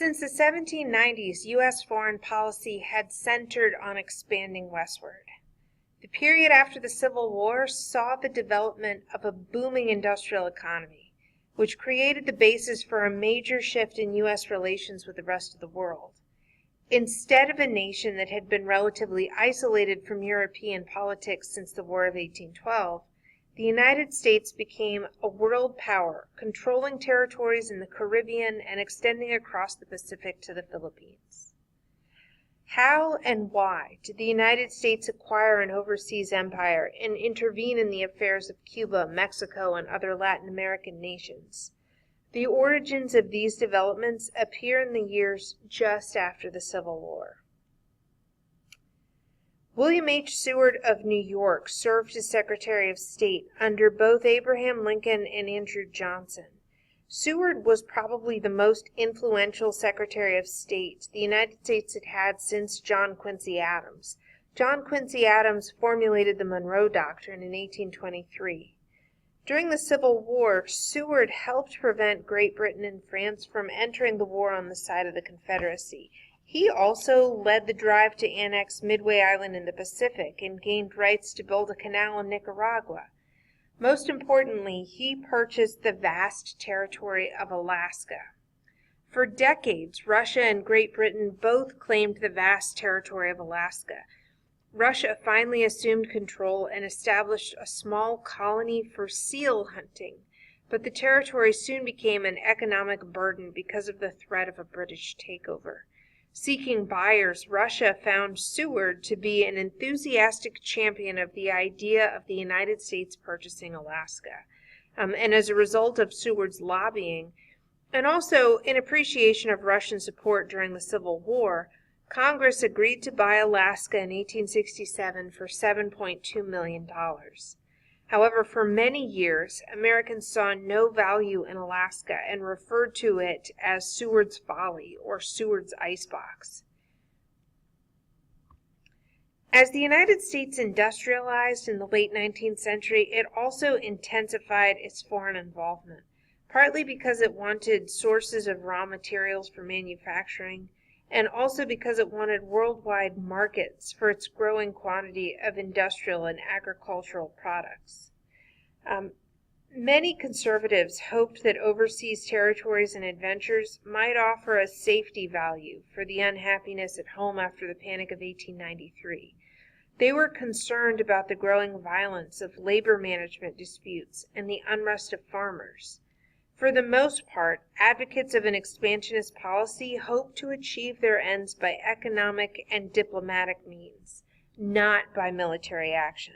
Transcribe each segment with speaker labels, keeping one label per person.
Speaker 1: Since the 1790s, U.S. foreign policy had centered on expanding westward. The period after the Civil War saw the development of a booming industrial economy, which created the basis for a major shift in U.S. relations with the rest of the world. Instead of a nation that had been relatively isolated from European politics since the War of 1812, the United States became a world power, controlling territories in the Caribbean and extending across the Pacific to the Philippines. How and why did the United States acquire an overseas empire and intervene in the affairs of Cuba, Mexico, and other Latin American nations? The origins of these developments appear in the years just after the Civil War. William H. Seward of New York served as Secretary of State under both Abraham Lincoln and Andrew Johnson. Seward was probably the most influential Secretary of State the United States had had since John Quincy Adams. John Quincy Adams formulated the Monroe Doctrine in 1823. During the Civil War, Seward helped prevent Great Britain and France from entering the war on the side of the Confederacy. He also led the drive to annex Midway Island in the Pacific and gained rights to build a canal in Nicaragua. Most importantly, he purchased the vast territory of Alaska. For decades, Russia and Great Britain both claimed the vast territory of Alaska. Russia finally assumed control and established a small colony for seal hunting, but the territory soon became an economic burden because of the threat of a British takeover. Seeking buyers, Russia found Seward to be an enthusiastic champion of the idea of the United States purchasing Alaska. And as a result of Seward's lobbying, and also in appreciation of Russian support during the Civil War, Congress agreed to buy Alaska in 1867 for $7.2 million. However, for many years, Americans saw no value in Alaska and referred to it as Seward's Folly or Seward's Icebox. As the United States industrialized in the late 19th century, it also intensified its foreign involvement, partly because it wanted sources of raw materials for manufacturing, and also because it wanted worldwide markets for its growing quantity of industrial and agricultural products. Many conservatives hoped that overseas territories and adventures might offer a safety value for the unhappiness at home after the Panic of 1893. They were concerned about the growing violence of labor management disputes and the unrest of farmers. For the most part, advocates of an expansionist policy hope to achieve their ends by economic and diplomatic means, not by military action.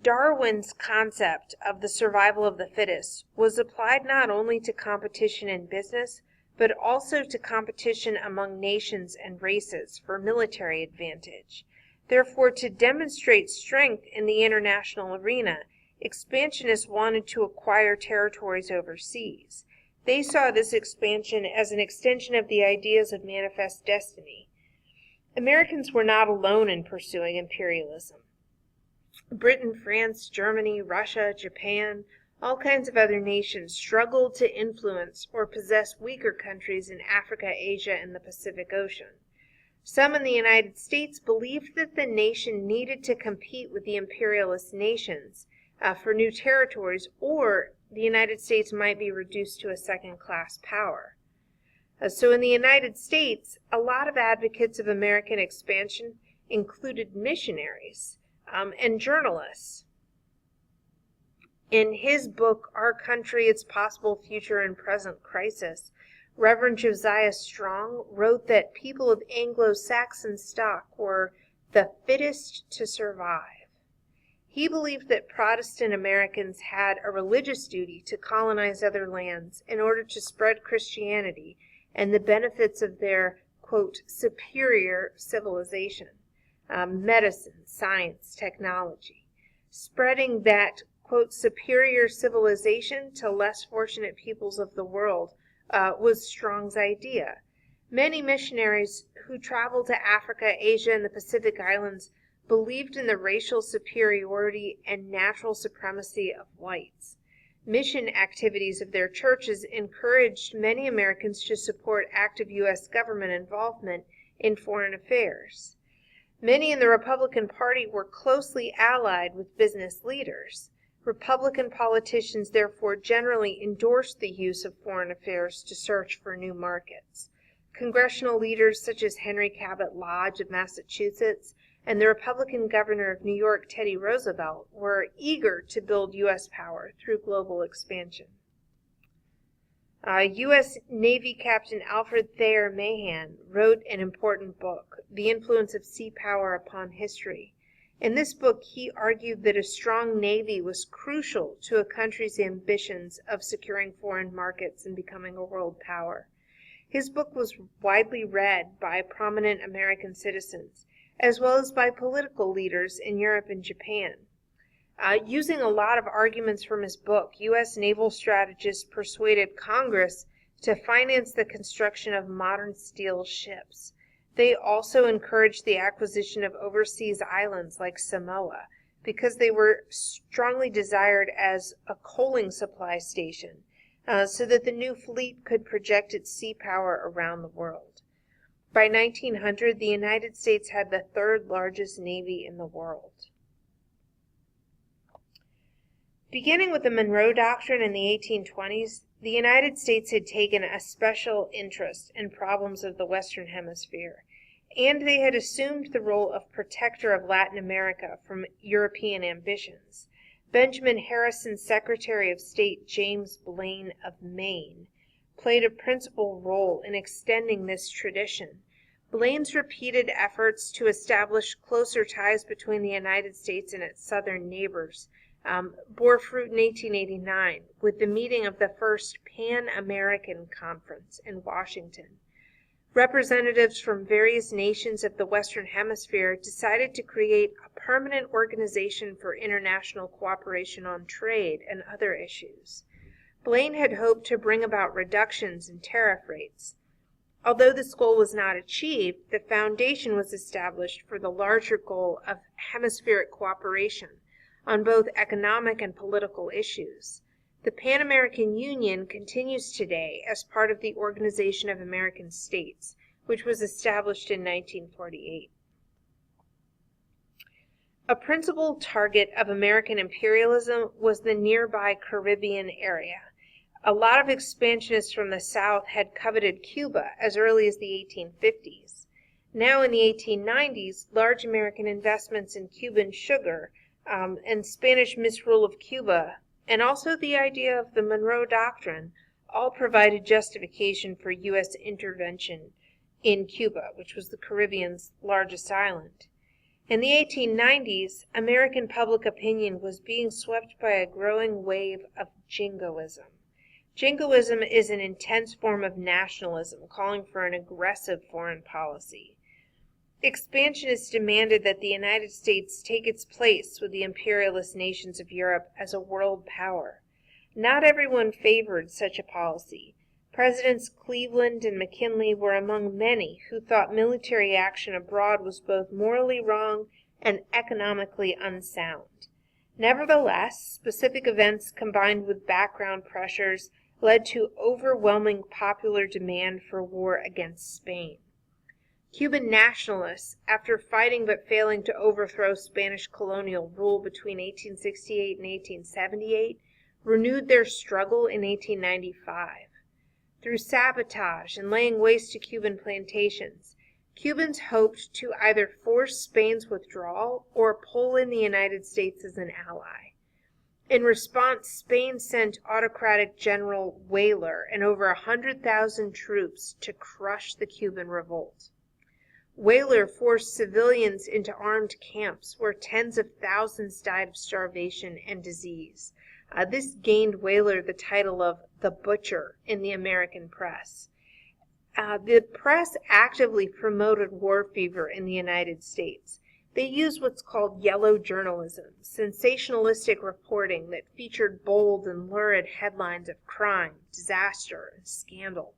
Speaker 1: Darwin's concept of the survival of the fittest was applied not only to competition in business, but also to competition among nations and races for military advantage. Therefore, to demonstrate strength in the international arena, expansionists wanted to acquire territories overseas. They saw this expansion as an extension of the ideas of manifest destiny. Americans were not alone in pursuing imperialism. Britain, France, Germany, Russia, Japan, all kinds of other nations struggled to influence or possess weaker countries in Africa, Asia, and the Pacific Ocean. Some in the United States believed that the nation needed to compete with the imperialist nations for new territories, or the United States might be reduced to a second-class power. So in the United States, a lot of advocates of American expansion included missionaries and journalists. In his book, Our Country, Its Possible Future and Present Crisis, Reverend Josiah Strong wrote that people of Anglo-Saxon stock were the fittest to survive. He believed that Protestant Americans had a religious duty to colonize other lands in order to spread Christianity and the benefits of their, quote, superior civilization, medicine, science, technology. Spreading that, quote, superior civilization to less fortunate peoples of the world was Strong's idea. Many missionaries who traveled to Africa, Asia, and the Pacific Islands believed in the racial superiority and natural supremacy of whites. mission activities of their churches encouraged many Americans to support active U.S. government involvement in foreign affairs. Many in the Republican Party were closely allied with business leaders. Republican politicians therefore generally endorsed the use of foreign affairs to search for new markets. Congressional leaders such as Henry Cabot Lodge of Massachusetts and the Republican governor of New York, Teddy Roosevelt, were eager to build U.S. power through global expansion. U.S. Navy Captain Alfred Thayer Mahan wrote an important book, The Influence of Sea Power Upon History. In this book, he argued that a strong navy was crucial to a country's ambitions of securing foreign markets and becoming a world power. His book was widely read by prominent American citizens, as well as by political leaders in Europe and Japan. Using a lot of arguments from his book, U.S. naval strategists persuaded Congress to finance the construction of modern steel ships. They also encouraged the acquisition of overseas islands like Samoa because they were strongly desired as a coaling supply station, so that the new fleet could project its sea power around the world. By 1900, the United States had the third largest navy in the world. Beginning with the Monroe Doctrine in the 1820s, the United States had taken a special interest in problems of the Western Hemisphere, and they had assumed the role of protector of Latin America from European ambitions. Benjamin Harrison's Secretary of State, James Blaine of Maine, played a principal role in extending this tradition. Blaine's repeated efforts to establish closer ties between the United States and its southern neighbors bore fruit in 1889 with the meeting of the first Pan-American Conference in Washington. Representatives from various nations of the Western Hemisphere decided to create a permanent organization for international cooperation on trade and other issues. Blaine had hoped to bring about reductions in tariff rates. Although this goal was not achieved, the foundation was established for the larger goal of hemispheric cooperation on both economic and political issues. The Pan-American Union continues today as part of the Organization of American States, which was established in 1948. A principal target of American imperialism was the nearby Caribbean area. A lot of expansionists from the South had coveted Cuba as early as the 1850s. Now in the 1890s, large American investments in Cuban sugar and Spanish misrule of Cuba, and also the idea of the Monroe Doctrine, all provided justification for U.S. intervention in Cuba, which was the Caribbean's largest island. In the 1890s, American public opinion was being swept by a growing wave of jingoism. Jingoism is an intense form of nationalism calling for an aggressive foreign policy. Expansionists demanded that the United States take its place with the imperialist nations of Europe as a world power. Not everyone favored such a policy. Presidents Cleveland and McKinley were among many who thought military action abroad was both morally wrong and economically unsound. Nevertheless, specific events combined with background pressures led to overwhelming popular demand for war against Spain. Cuban nationalists, after fighting but failing to overthrow Spanish colonial rule between 1868 and 1878, renewed their struggle in 1895. Through sabotage and laying waste to Cuban plantations, Cubans hoped to either force Spain's withdrawal or pull in the United States as an ally. In response, Spain sent autocratic General Weyler and over 100,000 troops to crush the Cuban revolt. Weyler forced civilians into armed camps where tens of thousands died of starvation and disease. This gained Weyler the title of the Butcher in the American press. The press actively promoted war fever in the United States. They used what's called yellow journalism, sensationalistic reporting that featured bold and lurid headlines of crime, disaster, and scandal.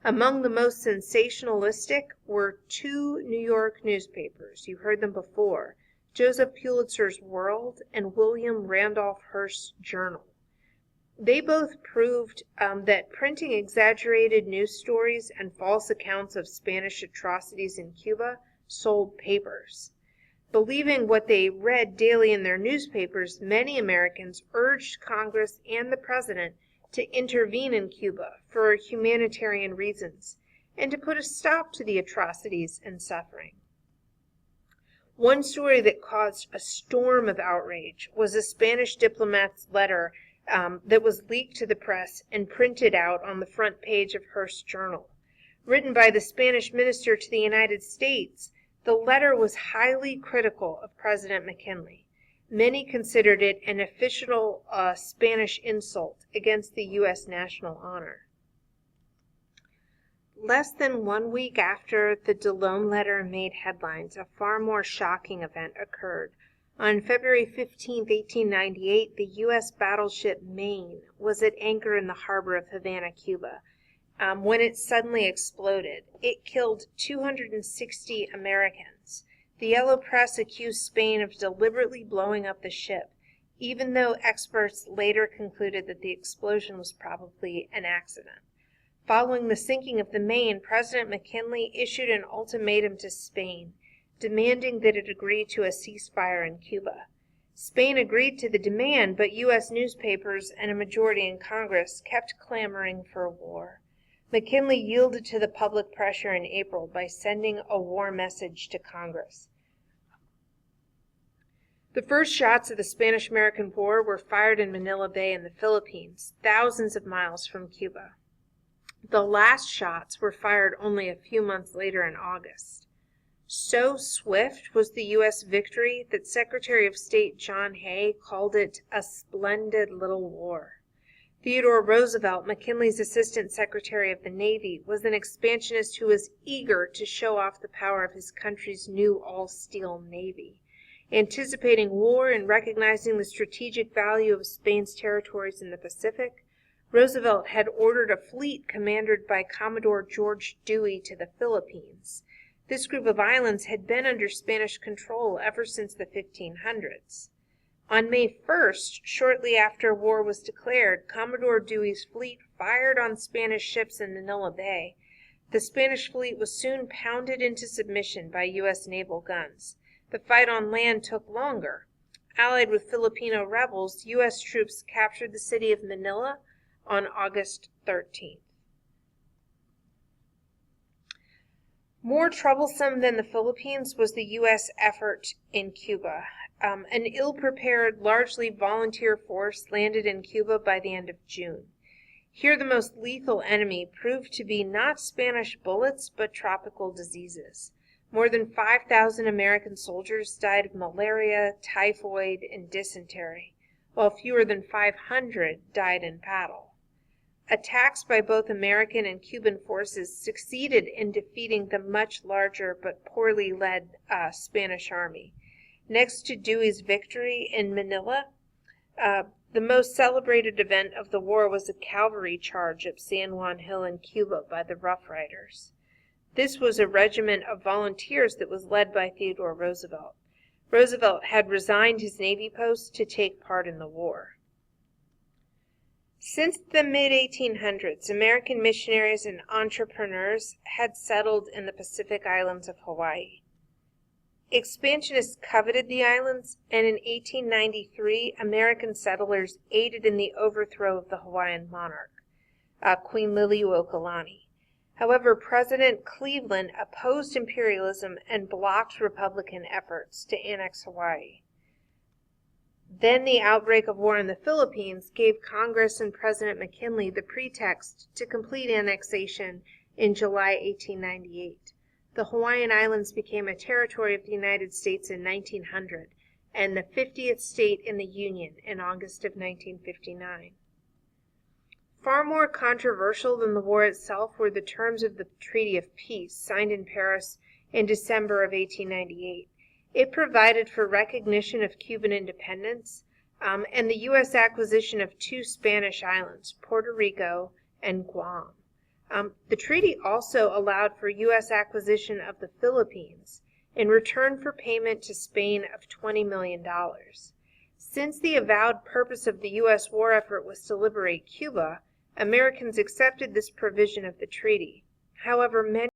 Speaker 1: Among the most sensationalistic were two New York newspapers. You heard them before, Joseph Pulitzer's World and William Randolph Hearst's Journal. They both proved that printing exaggerated news stories and false accounts of Spanish atrocities in Cuba sold papers. Believing what they read daily in their newspapers, many Americans urged Congress and the President to intervene in Cuba for humanitarian reasons and to put a stop to the atrocities and suffering. One story that caused a storm of outrage was a Spanish diplomat's letter that was leaked to the press and printed out on the front page of Hearst's Journal. Written by the Spanish minister to the United States, the letter was highly critical of President McKinley. Many considered it an official Spanish insult against the U.S. national honor. Less than 1 week after the DeLome letter made headlines, a far more shocking event occurred. On February 15, 1898, the U.S. battleship Maine was at anchor in the harbor of Havana, Cuba, when it suddenly exploded. It killed 260 Americans. The yellow press accused Spain of deliberately blowing up the ship, even though experts later concluded that the explosion was probably an accident. Following the sinking of the Maine, President McKinley issued an ultimatum to Spain, demanding that it agree to a ceasefire in Cuba. Spain agreed to the demand, but U.S. newspapers and a majority in Congress kept clamoring for war. McKinley yielded to the public pressure in April by sending a war message to Congress. The first shots of the Spanish-American War were fired in Manila Bay in the Philippines, thousands of miles from Cuba. The last shots were fired only a few months later in August. So swift was the U.S. victory that Secretary of State John Hay called it a splendid little war. Theodore Roosevelt, McKinley's Assistant Secretary of the Navy, was an expansionist who was eager to show off the power of his country's new all-steel Navy. Anticipating war and recognizing the strategic value of Spain's territories in the Pacific, Roosevelt had ordered a fleet commanded by Commodore George Dewey to the Philippines. This group of islands had been under Spanish control ever since the 1500s. On May 1st, shortly after war was declared, Commodore Dewey's fleet fired on Spanish ships in Manila Bay. The Spanish fleet was soon pounded into submission by U.S. naval guns. The fight on land took longer. Allied with Filipino rebels, U.S. troops captured the city of Manila on August 13th. More troublesome than the Philippines was the U.S. effort in Cuba. An ill-prepared, largely volunteer force landed in Cuba by the end of June. Here the most lethal enemy proved to be not Spanish bullets, but tropical diseases. More than 5,000 American soldiers died of malaria, typhoid, and dysentery, while fewer than 500 died in battle. Attacks by both American and Cuban forces succeeded in defeating the much larger but poorly led Spanish army. Next to Dewey's victory in Manila, the most celebrated event of the war was a cavalry charge at San Juan Hill in Cuba by the Rough Riders. This was a regiment of volunteers that was led by Theodore Roosevelt. Roosevelt had resigned his Navy post to take part in the war. Since the mid-1800s, American missionaries and entrepreneurs had settled in the Pacific islands of Hawaii. Expansionists coveted the islands, and in 1893, American settlers aided in the overthrow of the Hawaiian monarch, Queen Liliuokalani. However, President Cleveland opposed imperialism and blocked Republican efforts to annex Hawaii. Then the outbreak of war in the Philippines gave Congress and President McKinley the pretext to complete annexation in July 1898. The Hawaiian Islands became a territory of the United States in 1900 and the 50th state in the Union in August of 1959. Far more controversial than the war itself were the terms of the Treaty of Peace signed in Paris in December of 1898. It provided for recognition of Cuban independence and the U.S. acquisition of two Spanish islands, Puerto Rico and Guam. The treaty also allowed for U.S. acquisition of the Philippines in return for payment to Spain of $20 million. Since the avowed purpose of the U.S. war effort was to liberate Cuba, Americans accepted this provision of the treaty. However, many